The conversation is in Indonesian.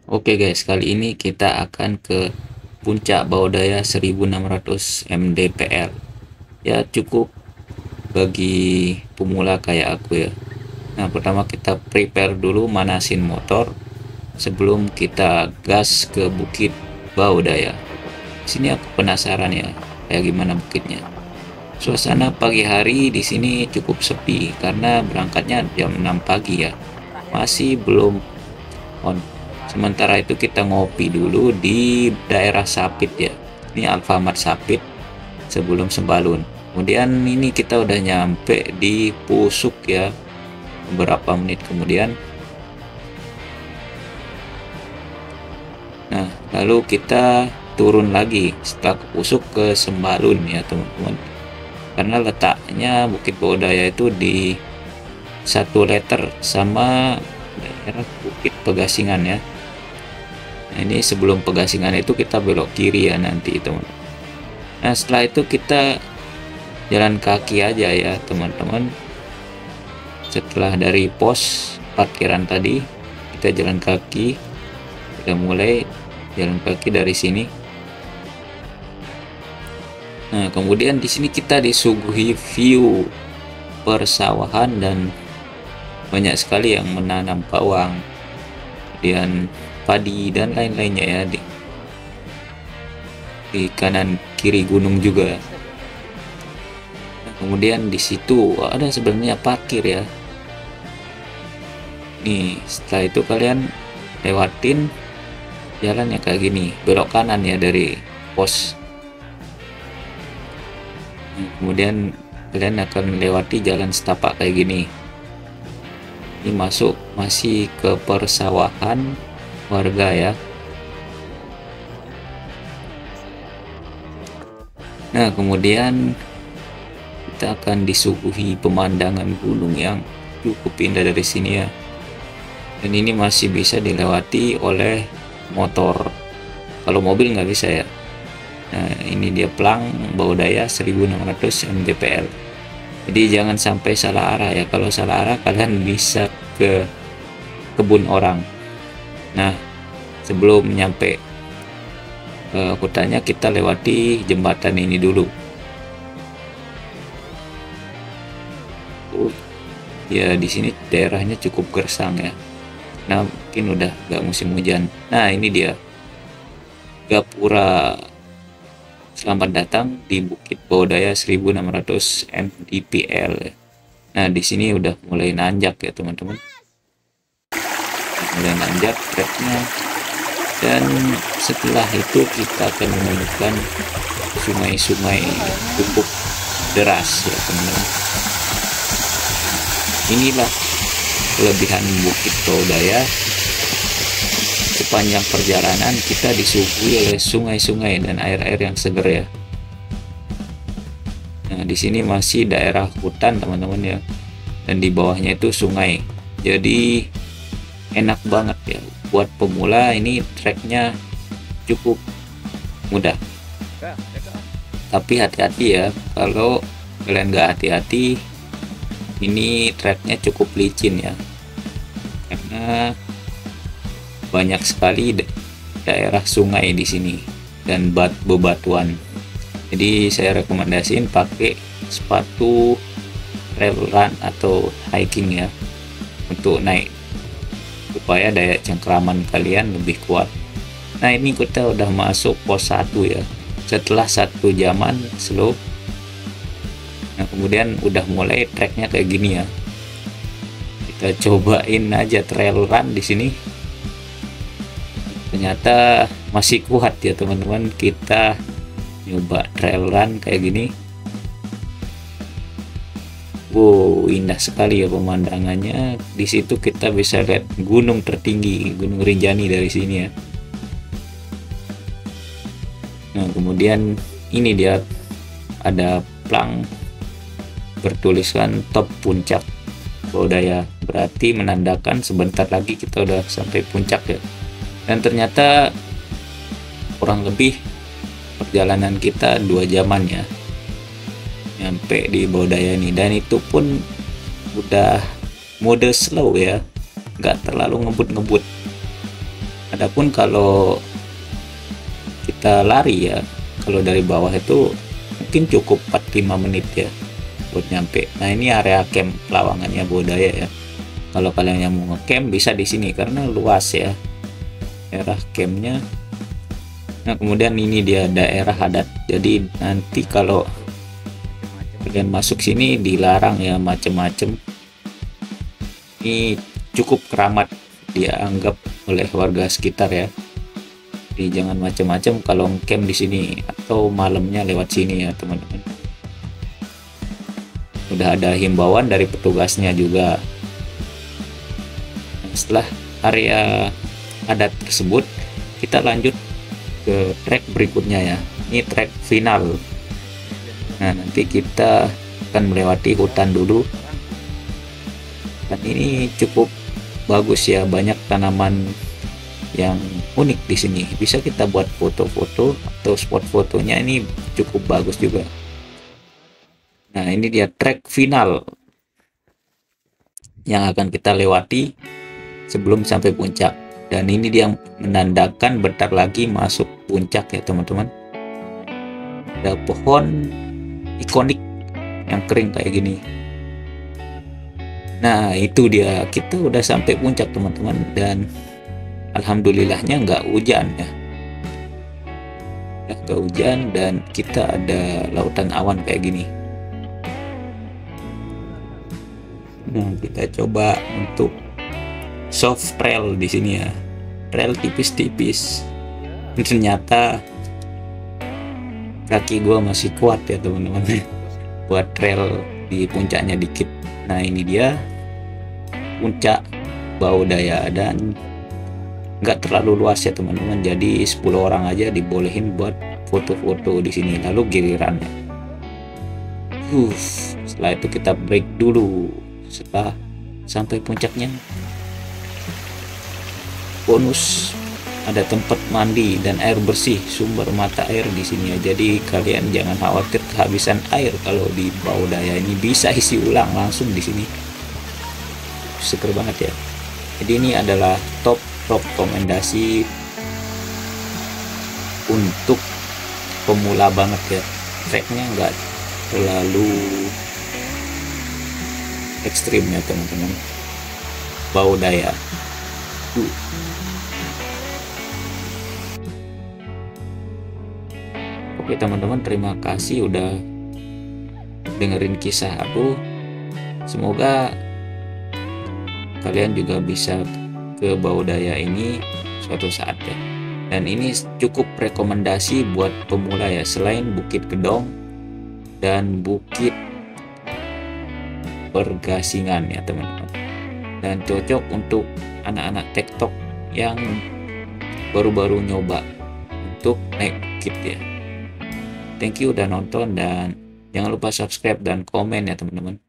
Oke guys, kali ini kita akan ke puncak bawah daya 1600 mdpl. Ya cukup bagi pemula kayak aku ya. Nah, pertama kita prepare dulu, manasin motor sebelum kita gas ke bukit bawah daya. Sini aku penasaran ya, kayak gimana bukitnya. Suasana pagi hari di sini cukup sepi karena berangkatnya jam 6 pagi ya. Masih belum on. Sementara itu kita ngopi dulu di daerah Sapit ya. Ini Alfamart Sapit sebelum Sembalun. Kemudian ini kita udah nyampe di Pusuk ya. Beberapa menit kemudian. Nah, lalu kita turun lagi setelah ke Pusuk ke Sembalun ya teman-teman. Karena letaknya Bukit Bawodaya itu di satu letter sama daerah Bukit Pegasingan ya. Nah, ini sebelum Pegasingan itu kita belok kiri ya nanti teman. Nah, setelah itu kita jalan kaki aja ya teman-teman. Setelah dari pos parkiran tadi kita jalan kaki. Kita mulai jalan kaki dari sini. Nah, kemudian di sini kita disuguhi view persawahan dan banyak sekali yang menanam bawang, kemudian padi dan lain-lainnya ya di kanan kiri gunung juga. Nah, kemudian di situ ada sebenarnya parkir ya. Nih, setelah itu kalian lewatin jalan yang kayak gini, belok kanan ya dari pos. Nah, kemudian kalian akan lewati jalan setapak kayak gini. Ini masih ke persawahan warga ya. Nah, kemudian kita akan disuguhi pemandangan gunung yang cukup indah dari sini ya. Dan ini masih bisa dilewati oleh motor. Kalau mobil nggak bisa ya. Nah, ini dia Plang bawah daya 1600 mdpl. Jadi jangan sampai salah arah ya. Kalau salah arah kalian bisa ke kebun orang. Nah, sebelum nyampe hutannya kita lewati jembatan ini dulu. Ya di sini daerahnya cukup gersang ya. Nah, mungkin udah nggak musim hujan. Nah, ini dia Gapura. Selamat datang di Bukit Bawodaya 1600 mdpl. Nah, di sini udah mulai nanjak ya teman-teman. Mulai nanjak treknya. Dan setelah itu kita akan menemukan sungai-sungai yang cukup deras ya teman-teman. Inilah kelebihan Bukit Bawodaya. Sepanjang perjalanan kita disuguhi oleh sungai-sungai dan air-air yang seger ya. Nah, di sini masih daerah hutan teman-teman ya. Dan di bawahnya itu sungai. Jadi enak banget ya. Buat pemula ini treknya cukup mudah. Tapi hati-hati ya. Kalau kalian nggak hati-hati, ini treknya cukup licin ya. Karena banyak sekali daerah sungai di sini dan bebatuan. Jadi saya rekomendasiin pakai sepatu trail run atau hiking ya untuk naik supaya daya cengkraman kalian lebih kuat. Nah, ini kita udah masuk pos 1 ya. Setelah 1 jaman slow. Nah, kemudian udah mulai treknya kayak gini ya. Kita cobain aja trail run di sini. Ternyata masih kuat ya teman-teman. Kita nyoba trail run kayak gini. Wow, indah sekali ya pemandangannya. Di situ kita bisa lihat gunung tertinggi, Gunung Rinjani dari sini ya. Nah, kemudian ini dia ada plang bertuliskan top puncak Bawodaya. Berarti menandakan sebentar lagi kita udah sampai puncak ya. Dan ternyata kurang lebih perjalanan kita 2 jaman ya nyampe di Bawodaya ini, dan itu pun udah mode slow ya, nggak terlalu ngebut-ngebut. Adapun kalau kita lari ya, kalau dari bawah itu mungkin cukup 4-5 menit ya buat nyampe. Nah ini area camp Lawangannya Bodaya ya. Kalau kalian yang mau ngecamp bisa di sini karena luas ya daerah campnya. Nah kemudian ini dia daerah adat. Jadi nanti kalau kalian masuk sini dilarang ya macem-macem. Ini cukup keramat dia anggap oleh warga sekitar ya. Jadi jangan macam-macam kalau camp di sini atau malamnya lewat sini ya teman-teman. Udah ada himbauan dari petugasnya juga. Setelah area adat tersebut, kita lanjut ke trek berikutnya ya. Ini trek final. Nah nanti kita akan melewati hutan dulu. Dan ini cukup bagus ya, banyak tanaman yang unik di sini. Bisa kita buat foto-foto atau spot fotonya ini cukup bagus juga. Nah ini dia trek final yang akan kita lewati sebelum sampai puncak. Dan ini dia menandakan bentar lagi masuk puncak ya teman-teman. Ada pohon ikonik yang kering kayak gini. Nah itu dia, kita udah sampai puncak teman-teman, dan alhamdulillahnya nggak hujan ya, nggak hujan, dan kita ada lautan awan kayak gini. Nah kita coba untuk soft trail di sini ya, trail tipis-tipis. Ternyata kaki gua masih kuat ya teman-teman buat trail di puncaknya dikit. Nah ini dia puncak Baudaya, dan nggak terlalu luas ya teman-teman, jadi 10 orang aja dibolehin buat foto-foto di sini. Lalu gilirannya setelah itu kita break dulu. Setelah sampai puncaknya, bonus ada tempat mandi dan air bersih, sumber mata air di sini ya. Jadi kalian jangan khawatir kehabisan air kalau di Baudaya ini, bisa isi ulang langsung di sini. Seger banget ya. Jadi ini adalah top rekomendasi untuk pemula banget ya. Treknya nggak terlalu ekstrim ya teman-teman. Baudaya. Oke teman-teman, terima kasih udah dengerin kisah aku. Semoga kalian juga bisa ke Baudaya ini suatu saat ya. Dan ini cukup rekomendasi buat pemula ya, selain Bukit Gedong dan Bukit Pergasingan ya teman-teman. Dan cocok untuk anak-anak TikTok yang baru-baru nyoba untuk naik bukit ya. Thank you udah nonton, dan jangan lupa subscribe dan komen ya teman-teman.